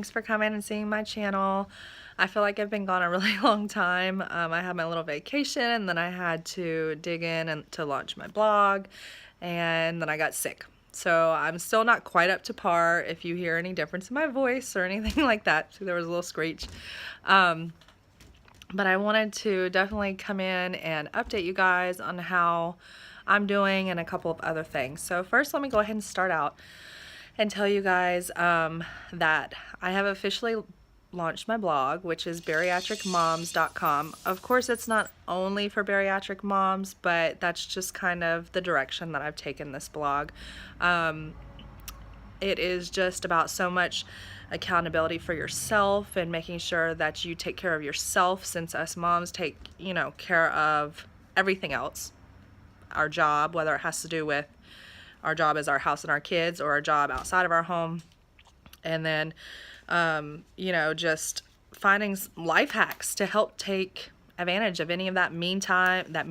thanks for coming and seeing my channel. I feel like I've been gone a really long time. I had my little vacation, and then I had to dig in and to launch my blog, and then I got sick. So I'm still not quite up to par. If you hear any difference in my voice or anything like that, so there was a little screech. But I wanted to definitely come in and update you guys on how I'm doing and a couple of other things. So first, let me go ahead and start out and tell you guys that I have officially launched my blog, which is bariatricmoms.com. Of course, it's not only for bariatric moms, but that's just kind of the direction that I've taken this blog. It is just about so much accountability for yourself and making sure that you take care of yourself, since us moms take, care of everything else. Our job, whether it has to do with our job as our house and our kids, or our job outside of our home. And then, just finding life hacks to help take advantage of any of that me time that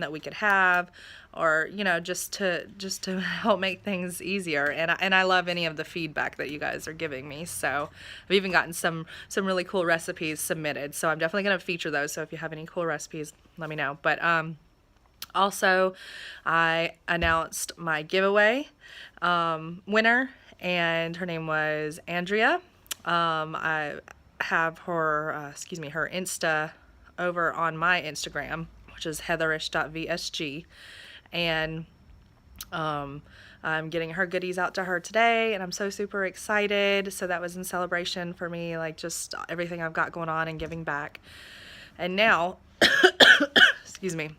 we could have, or just to help make things easier. And I love any of the feedback that you guys are giving me. So I've even gotten some really cool recipes submitted, so I'm definitely going to feature those. So if you have any cool recipes, let me know. But also, I announced my giveaway winner, and her name was Andrea. I have her her Insta over on my Instagram, which is heatherish.vsg, and I'm getting her goodies out to her today, and I'm so super excited. So that was in celebration for me, like just everything I've got going on and giving back. And now, excuse me,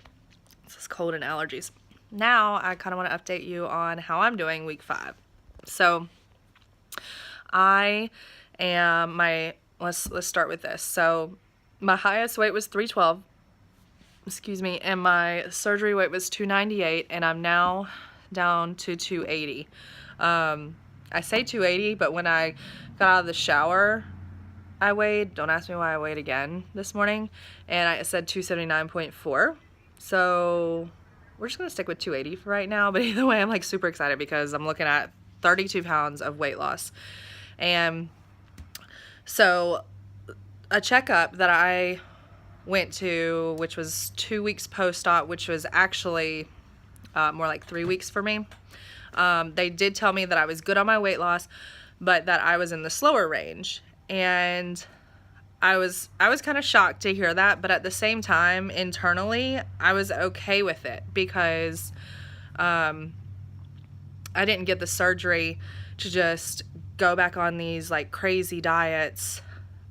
it's cold and allergies. Now I kind of want to update you on how I'm doing week 5. So let's start with this. So my highest weight was 312, and my surgery weight was 298, and I'm now down to 280. I say 280, but when I got out of the shower, I weighed, don't ask me why I weighed again this morning, and I said 279.4. So we're just gonna stick with 280 for right now. But either way, I'm like super excited because I'm looking at 32 pounds of weight loss. And so a checkup that I went to, which was 2 weeks post-op, which was actually more like 3 weeks for me. They did tell me that I was good on my weight loss, but that I was in the slower range. And I was kind of shocked to hear that, but at the same time, internally, I was okay with it, because I didn't get the surgery to just go back on these like crazy diets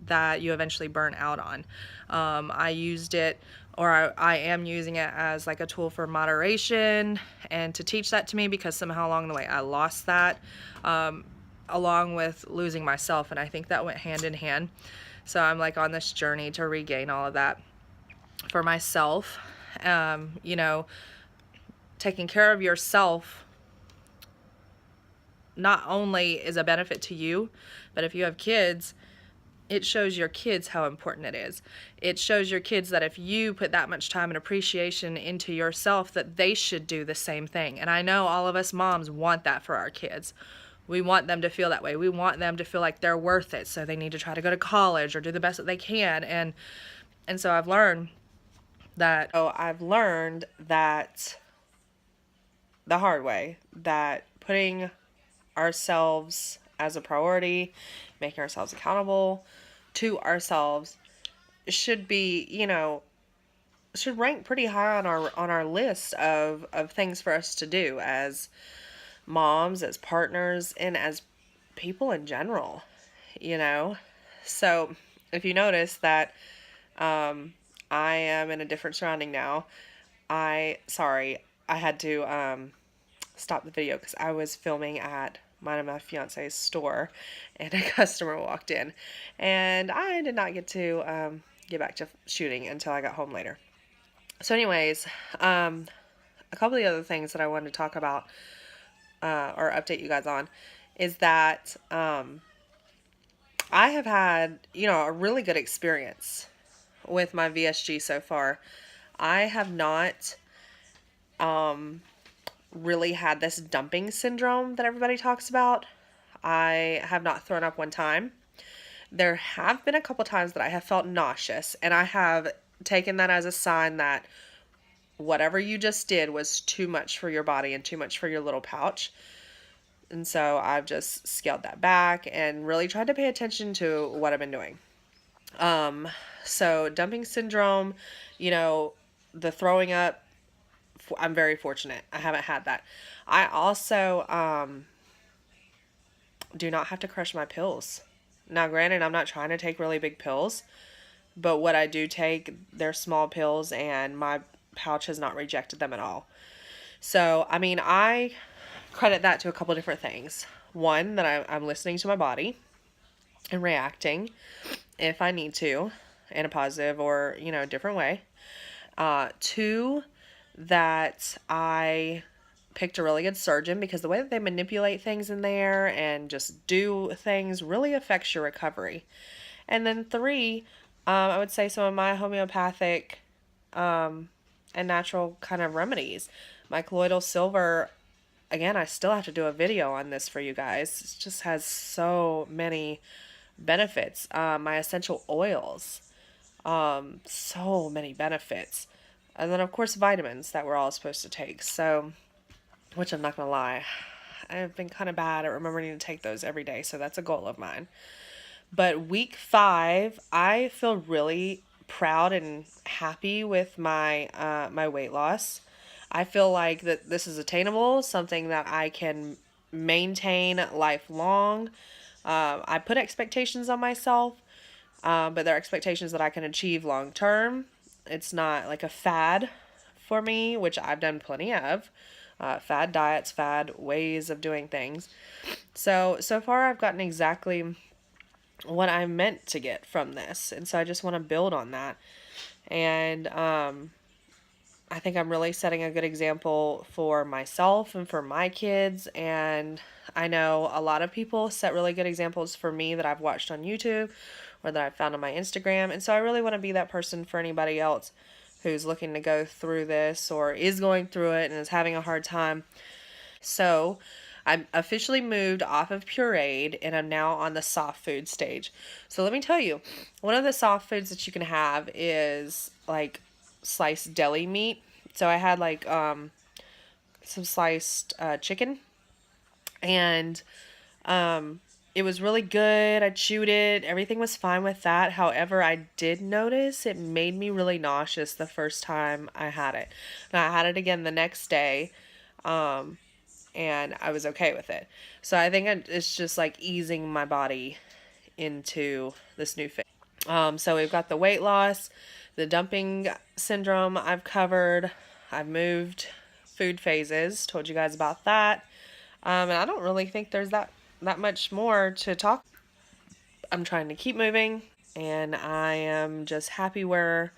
that you eventually burn out on. I used it, or I am using it as like a tool for moderation and to teach that to me, because somehow along the way I lost that, along with losing myself, and I think that went hand in hand. So I'm like on this journey to regain all of that for myself. Taking care of yourself not only is a benefit to you, but if you have kids, it shows your kids how important it is. It shows your kids that if you put that much time and appreciation into yourself, that they should do the same thing. And I know all of us moms want that for our kids. We want them to feel that way. We want them to feel like they're worth it, so they need to try to go to college or do the best that they can. And so I've learned that the hard way, that putting ourselves as a priority, making ourselves accountable to ourselves, should be, should rank pretty high on our list of things for us to do as moms, as partners, and as people in general, So if you notice that I am in a different surrounding now, I had to stop the video because I was filming at mine and my fiance's store, and a customer walked in, and I did not get to get back to shooting until I got home later. So anyways, a couple of the other things that I wanted to talk about or update you guys on is that I have had, a really good experience with my VSG so far. I have not really had this dumping syndrome that everybody talks about. I have not thrown up one time. There have been a couple times that I have felt nauseous, and I have taken that as a sign that whatever you just did was too much for your body and too much for your little pouch. And so I've just scaled that back and really tried to pay attention to what I've been doing. So dumping syndrome, you know, the throwing up, I'm very fortunate. I haven't had that. I also do not have to crush my pills. Now, granted, I'm not trying to take really big pills, but what I do take, they're small pills, and my pouch has not rejected them at all. So, I mean, I credit that to a couple different things. One, that I'm listening to my body and reacting if I need to in a positive or, you know, different way. Two, that I picked a really good surgeon, because the way that they manipulate things in there and just do things really affects your recovery. And then three, I would say some of my homeopathic and natural kind of remedies. My colloidal silver, again, I still have to do a video on this for you guys. It just has so many benefits. My essential oils, so many benefits. And then, of course, vitamins that we're all supposed to take. So, which I'm not going to lie, I've been kind of bad at remembering to take those every day. So that's a goal of mine. But week 5, I feel really proud and happy with my my weight loss. I feel like that this is attainable, something that I can maintain lifelong. I put expectations on myself, but they're expectations that I can achieve long term. It's not like a fad for me, which I've done plenty of. Fad diets, fad ways of doing things. So far I've gotten exactly what I meant to get from this. And so I just want to build on that. And I think I'm really setting a good example for myself and for my kids. And I know a lot of people set really good examples for me that I've watched on YouTube or that I've found on my Instagram. And so I really want to be that person for anybody else who's looking to go through this or is going through it and is having a hard time. So I'm officially moved off of pureed and I'm now on the soft food stage. So let me tell you, one of the soft foods that you can have is like sliced deli meat. So I had like some sliced chicken, and it was really good. I chewed it. Everything was fine with that. However, I did notice it made me really nauseous the first time I had it. And I had it again the next day, and I was okay with it. So I think it's just like easing my body into this new phase. So we've got the weight loss, the dumping syndrome I've covered. I've moved food phases, told you guys about that. And I don't really think there's that much more to talk. I'm trying to keep moving, and I am just happy where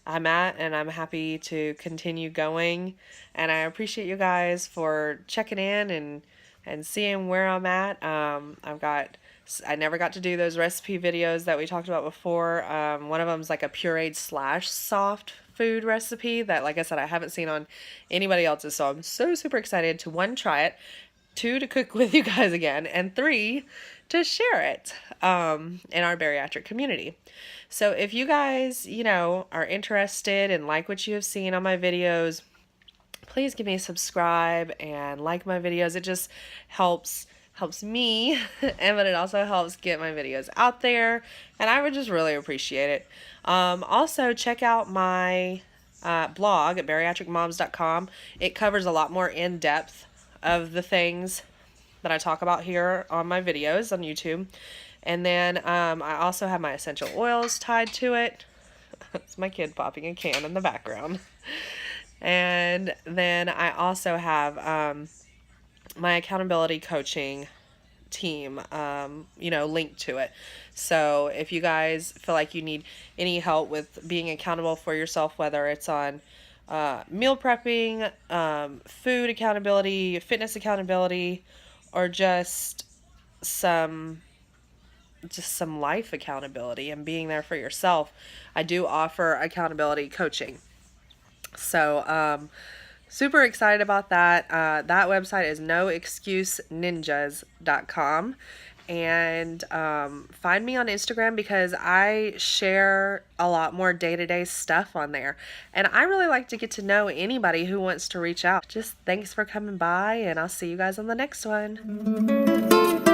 I'm at, and I'm happy to continue going. And I appreciate you guys for checking in and seeing where I'm at. I never got to do those recipe videos that we talked about before. One of them's like a pureed / soft food recipe that, like I said, I haven't seen on anybody else's. So I'm so super excited to 1, try it, 2, to cook with you guys again, and 3, to share it in our bariatric community. So if you guys, you know, are interested and like what you have seen on my videos, please give me a subscribe and like my videos. It just helps me, and but it also helps get my videos out there, and I would just really appreciate it. Also, check out my blog at bariatricmoms.com. It covers a lot more in depth of the things that I talk about here on my videos on YouTube. And then I also have my essential oils tied to it. It's my kid popping a can in the background. And then I also have my accountability coaching team, linked to it. So if you guys feel like you need any help with being accountable for yourself, whether it's on meal prepping, food accountability, fitness accountability, or just some life accountability and being there for yourself, I do offer accountability coaching. So super excited about that. That website is noexcuseninjas.com, and find me on Instagram because I share a lot more day-to-day stuff on there. And I really like to get to know anybody who wants to reach out. Just thanks for coming by, and I'll see you guys on the next one.